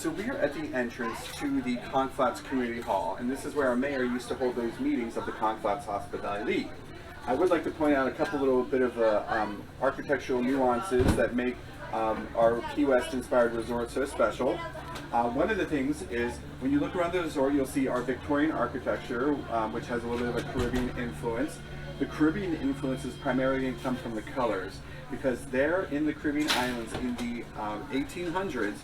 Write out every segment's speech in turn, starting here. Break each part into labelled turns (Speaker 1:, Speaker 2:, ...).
Speaker 1: So we're at the entrance to the Conch Community Hall, and this is where our mayor used to hold those meetings of the Conch Hospitality League. I would like to point out a couple little bit of architectural nuances that make our KeyWest inspired resort so special. One of the things is when you look around the resort, you'll see our Victorian architecture, which has a little bit of a Caribbean influence. The Caribbean influences primarily come from the colors, because there in the Caribbean islands in the 1800s,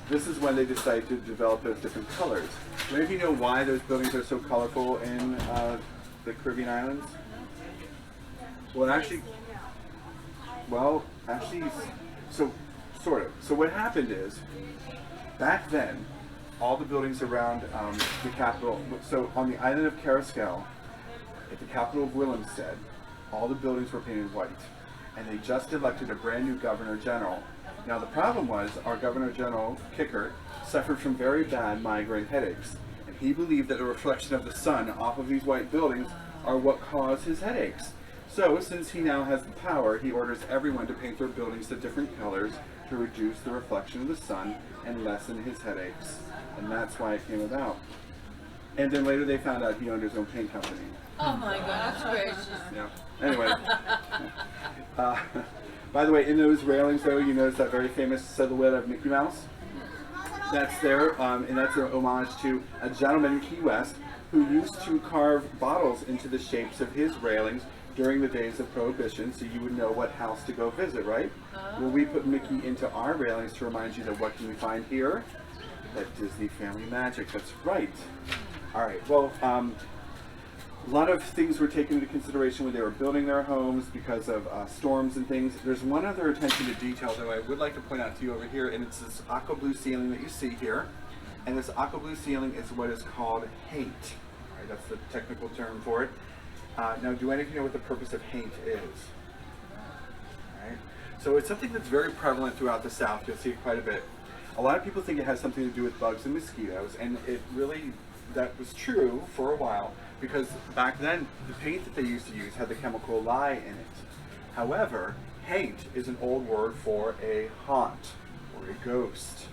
Speaker 1: this is when they decided to develop those different colors. Do any of you know why those buildings are so colorful in the Caribbean islands? Well, actually, so sort of. So what happened is, back then, all the buildings around the capital, so on the island of Carrascal, at the capital of Willemstad, all the buildings were painted white. And they just elected a brand new Governor General. Now the problem was, our Governor General, Kickert, suffered from very bad migraine headaches. And he believed that the reflection of the sun off of these white buildings are what caused his headaches. So, since he now has the power, he orders everyone to paint their buildings to different colors to reduce the reflection of the sun and lessen his headaches. And that's why it came about. And then later they found out he owned his own paint company.
Speaker 2: Oh my gosh, gracious.
Speaker 1: Yeah. Anyway. By the way, in those railings though, you notice that very famous silhouette of Mickey Mouse? That's there, and that's an homage to a gentleman in Key West who used to carve bottles into the shapes of his railings during the days of Prohibition, so you would know what house to go visit, right? Well, we put Mickey into our railings to remind you that what can we find here? That Disney family magic, that's right. All right, well, a lot of things were taken into consideration when they were building their homes because of storms and things. There's one other attention to detail that I would like to point out to you over here, and it's this aqua blue ceiling that you see here. And this aqua blue ceiling is what is called haint. Right, that's the technical term for it. Now, do any of you know what the purpose of haint is? Right. So it's something that's very prevalent throughout the South. You'll see it quite a bit. A lot of people think it has something to do with bugs and mosquitoes, and it really, that was true for a while, because back then the paint that they used to use had the chemical lye in it. However, haint is an old word for a haunt or a ghost,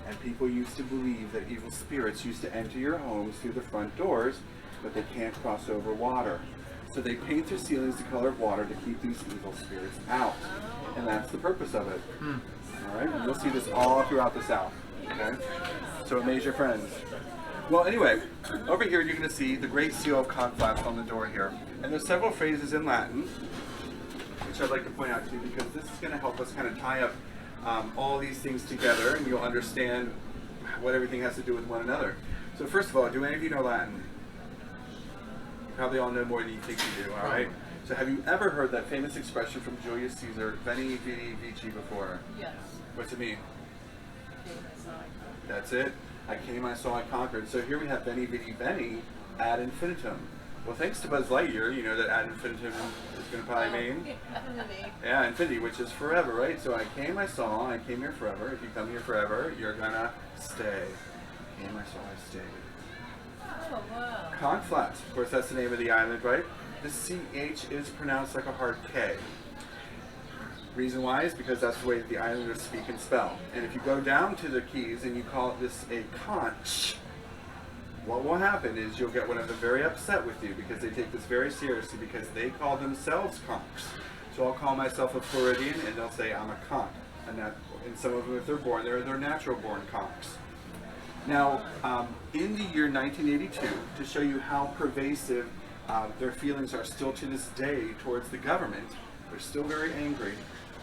Speaker 1: and people used to believe that evil spirits used to enter your homes through the front doors, but they can't cross over water. So they paint their ceilings the color of water to keep these evil spirits out, and that's the purpose of it. All right, and you'll see this all throughout the South. Okay, so amaze your friends. Well, anyway, over here you're going to see the Great Seal of Conch on the door here. And there's several phrases in Latin, which I'd like to point out to you, because this is going to help us kind of tie up all these things together, and you'll understand what everything has to do with one another. So first of all, do any of you know Latin? You probably all know more than you think you do, all right? So have you ever heard that famous expression from Julius Caesar, Veni, Vidi, Vici, before?
Speaker 2: Yes.
Speaker 1: What's it mean? That's it. I came, I saw, I conquered. So here we have Veni, Vidi, Veni, ad infinitum. Well, thanks to Buzz Lightyear, you know that ad infinitum is going to probably mean? Yeah, infinity, which is forever, right? So I came, I saw, I came here forever. If you come here forever, you're going to stay. Came, I saw, I stayed.
Speaker 2: Oh, wow.
Speaker 1: Conch, of course, that's the name of the island, right? The CH is pronounced like a hard K. Reason why is because that's the way that the islanders speak and spell. And if you go down to the Keys and you call this a conch, what will happen is you'll get one of them very upset with you, because they take this very seriously, because they call themselves conchs. So I'll call myself a Floridian and they'll say I'm a conch. And some of them, if they're born, they're natural born conchs. Now, in the year 1982, to show you how pervasive their feelings are still to this day towards the government, they're still very angry.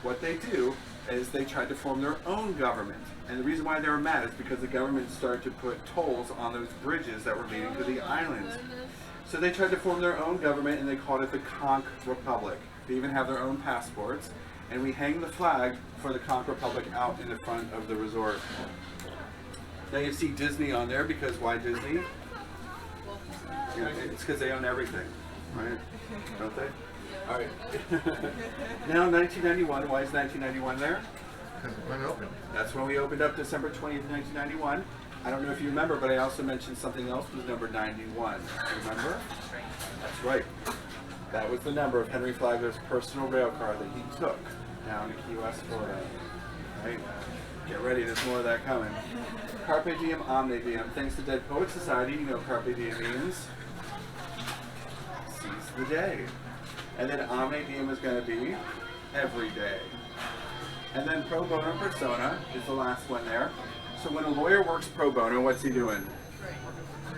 Speaker 1: What they do is they tried to form their own government. And the reason why they were mad is because the government started to put tolls on those bridges that were leading to the islands. So they tried to form their own government, and they called it the Conch Republic. They even have their own passports. And we hang the flag for the Conch Republic out in the front of the resort. Now you see Disney on there, because why Disney? You know, it's because they own everything, right? Don't they? All right. Now 1991, why is 1991 there?
Speaker 3: Because when it opened.
Speaker 1: That's when we opened up, December 20th, 1991. I don't know if you remember, but I also mentioned something else was number 91. Remember? That's right. That was the number of Henry Flagler's personal rail car that he took down to Key West, Florida. Right? Get ready, there's more of that coming. Carpe diem, omne diem. Thanks to Dead Poets Society, you know carpe diem means seize the day. And then omne diem is going to be every day. And then pro bono persona is the last one there. So when a lawyer works pro bono, what's he doing?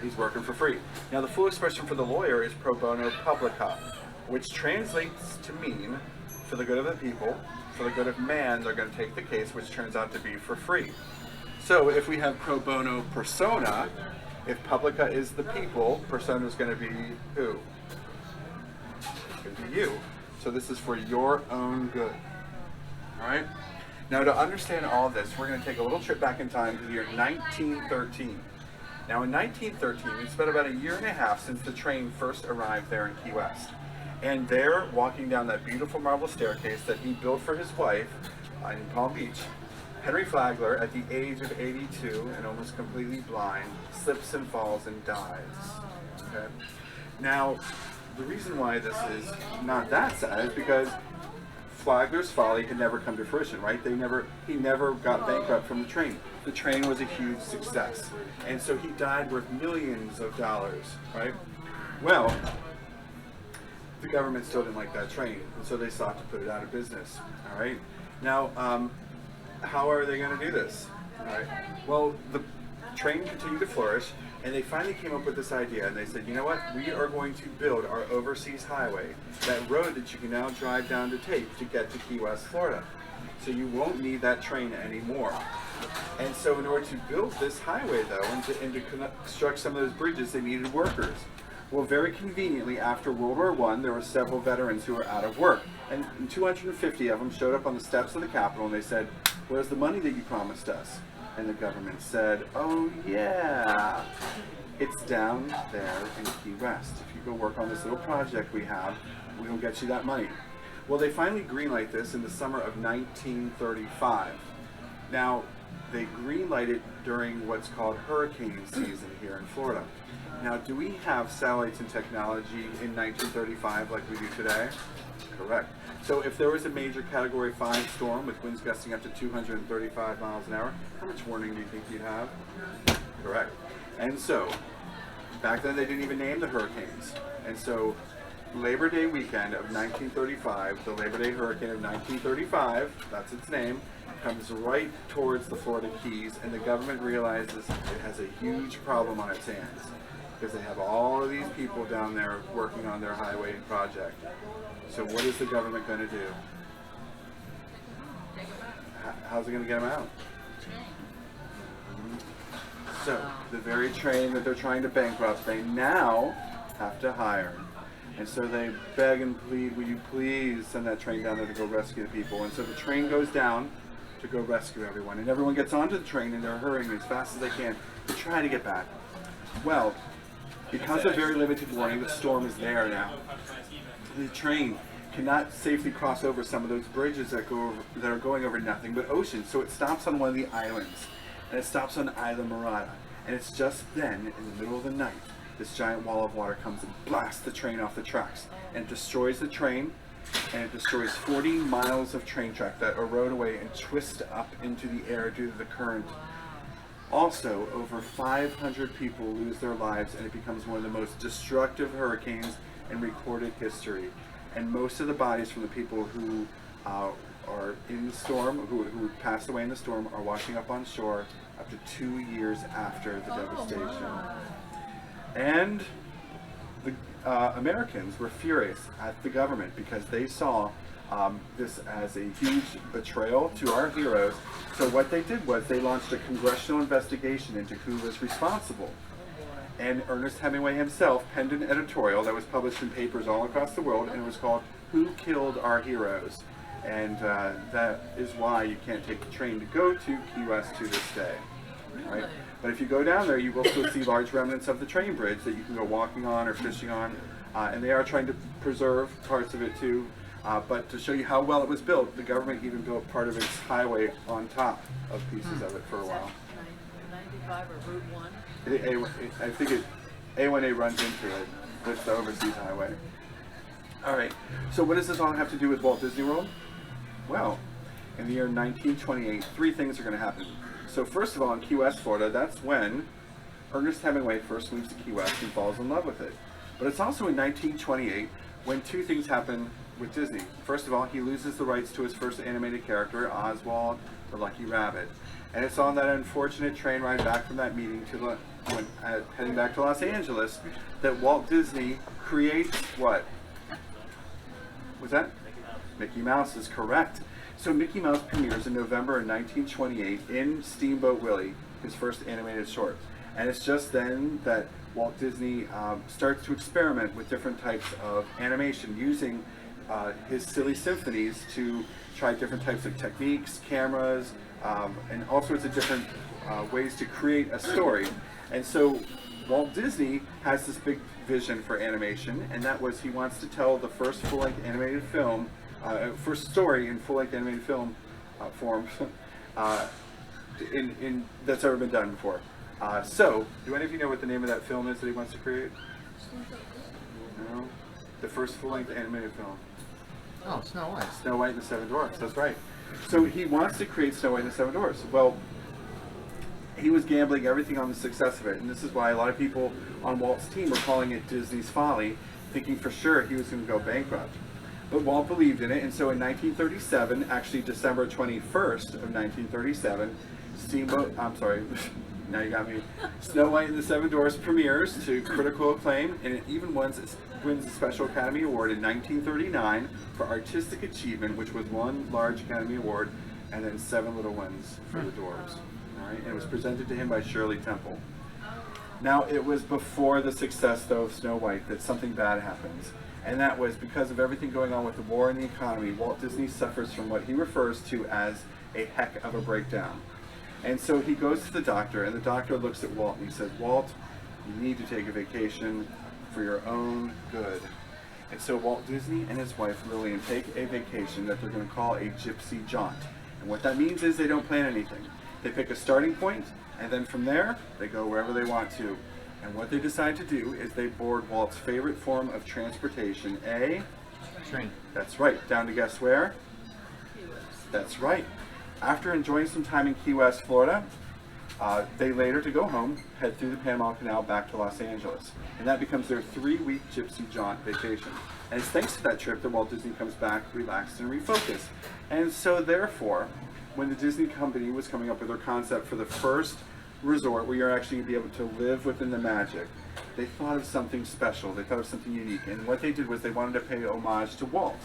Speaker 1: He's working for free. Now the full expression for the lawyer is pro bono publica, which translates to mean for the good of the people, for the good of man, they're going to take the case, which turns out to be for free. So if we have pro bono persona, if publica is the people, persona is going to be who? It's going to be you. So this is for your own good. All right? Now to understand all this, we're going to take a little trip back in time to the year 1913. Now in 1913, it's been about a year and a half since the train first arrived there in Key West. And there, walking down that beautiful marble staircase that he built for his wife in Palm Beach, Henry Flagler, at the age of 82 and almost completely blind, slips and falls and dies. Okay? Now, the reason why this is not that sad is because Flagler's folly had never come to fruition, right? He never got bankrupt from the train. The train was a huge success. And so he died worth millions of dollars, right? Well, the government still didn't like that train, and so they sought to put it out of business, all right? Now, how are they going to do this? All right. Well, the train continued to flourish, and they finally came up with this idea, and they said, you know what? We are going to build our overseas highway, that road that you can now drive down to take to get to Key West, Florida. So you won't need that train anymore. And so in order to build this highway, though, and to construct some of those bridges, they needed workers. Well, very conveniently, after World War I, there were several veterans who were out of work. And 250 of them showed up on the steps of the Capitol, and they said, where's the money that you promised us? And the government said, oh yeah, it's down there in Key West. If you go work on this little project we have, we'll get you that money. Well, they finally greenlight this in the summer of 1935. Now, they greenlight it during what's called hurricane season here in Florida. Now, do we have satellites and technology in 1935 like we do today? Correct. So if there was a major Category 5 storm with winds gusting up to 235 miles an hour, how much warning do you think you'd have? Correct. And so, back then they didn't even name the hurricanes. And so, Labor Day weekend of 1935, the Labor Day hurricane of 1935, that's its name, comes right towards the Florida Keys, and the government realizes it has a huge problem on its hands because they have all of these people down there working on their highway project. So what is the government going to do? How's it going to get them out? So the very train that they're trying to bankrupt, they now have to hire. And so they beg and plead, will you please send that train down there to go rescue the people? And so the train goes down to go rescue everyone. And everyone gets onto the train and they're hurrying as fast as they can to try to get back. Well, because of very limited warning, the storm is there now. The train cannot safely cross over some of those bridges that are going over nothing but ocean. So it stops on one of the islands. And it stops on Isla Morada. And it's just then, in the middle of the night, this giant wall of water comes and blasts the train off the tracks. And it destroys the train, and it destroys 40 miles of train track that erode away and twist up into the air due to the current. Also, over 500 people lose their lives, and it becomes one of the most destructive hurricanes in recorded history. And most of the bodies from the people who are in the storm, who passed away in the storm, are washing up on shore up to 2 years after the devastation. And the Americans were furious at the government because they saw this as a huge betrayal to our heroes. So what they did was they launched a congressional investigation into who was responsible. And Ernest Hemingway himself penned an editorial that was published in papers all across the world, and it was called Who Killed Our Heroes? And that is why you can't take the train to go to Key West to this day. Right? But if you go down there, you will still see large remnants of the train bridge that you can go walking on or fishing on. And they are trying to preserve parts of it too. But to show you how well it was built, the government even built part of its highway on top of pieces of it for a while.
Speaker 2: 95 or Route 1?
Speaker 1: I think A1A runs into it with the overseas highway. All right, so what does this all have to do with Walt Disney World? Well, in the year 1928, three things are going to happen. So first of all, in Key West, Florida, that's when Ernest Hemingway first moves to Key West and falls in love with it. But it's also in 1928 when two things happen with Disney. First of all, he loses the rights to his first animated character, Oswald the Lucky Rabbit. And it's on that unfortunate train ride back from that meeting to heading back to Los Angeles that Walt Disney creates what? Was that? Mickey Mouse is correct. So Mickey Mouse premieres in November of 1928 in Steamboat Willie, his first animated short. And it's just then that Walt Disney starts to experiment with different types of animation, using his silly symphonies to try different types of techniques, cameras, and all sorts of different ways to create a story. And so Walt Disney has this big vision for animation, and that was he wants to tell the first full-length animated film, first story in full-length animated film form that's ever been done before. So, do any of you know what the name of that film is that he wants to create? No? The first full-length animated film.
Speaker 3: Oh, Snow White.
Speaker 1: Snow White and the Seven Dwarfs, that's right. So he wants to create Snow White and the Seven Dwarfs. Well, he was gambling everything on the success of it, and this is why a lot of people on Walt's team were calling it Disney's folly, thinking for sure he was going to go bankrupt. But Walt believed in it, and so in 1937, actually December 21st of 1937, now you got me, Snow White and the Seven Dwarfs premieres to critical acclaim, and it even wins a Special Academy Award in 1939 for artistic achievement, which was one large Academy Award, and then 7 little ones for the dwarves. All right, and it was presented to him by Shirley Temple. Now, it was before the success, though, of Snow White that something bad happens. And that was because of everything going on with the war and the economy. Walt Disney suffers from what he refers to as a heck of a breakdown. And so he goes to the doctor, and the doctor looks at Walt and he says, Walt, you need to take a vacation for your own good. And so Walt Disney and his wife Lillian take a vacation that they're going to call a gypsy jaunt. And what that means is they don't plan anything. They pick a starting point, and then from there, they go wherever they want to. And what they decide to do is they board Walt's favorite form of transportation, a
Speaker 3: Train.
Speaker 1: That's right. Down to guess where?
Speaker 2: KeyWest.
Speaker 1: That's right. After enjoying some time in Key West, Florida, they later, to go home, head through the Panama Canal back to Los Angeles. And that becomes their 3-week gypsy jaunt vacation. And it's thanks to that trip that Walt Disney comes back relaxed and refocused. And so therefore, when the Disney company was coming up with their concept for the first resort where you're actually going to be able to live within the magic, they thought of something special. They thought of something unique. And what they did was they wanted to pay homage to Walt.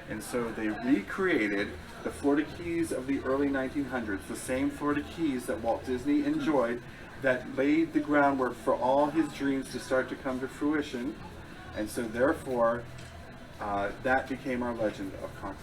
Speaker 1: And so they recreated the Florida Keys of the early 1900s, the same Florida Keys that Walt Disney enjoyed, that laid the groundwork for all his dreams to start to come to fruition. And so therefore, that became our legend of Conch.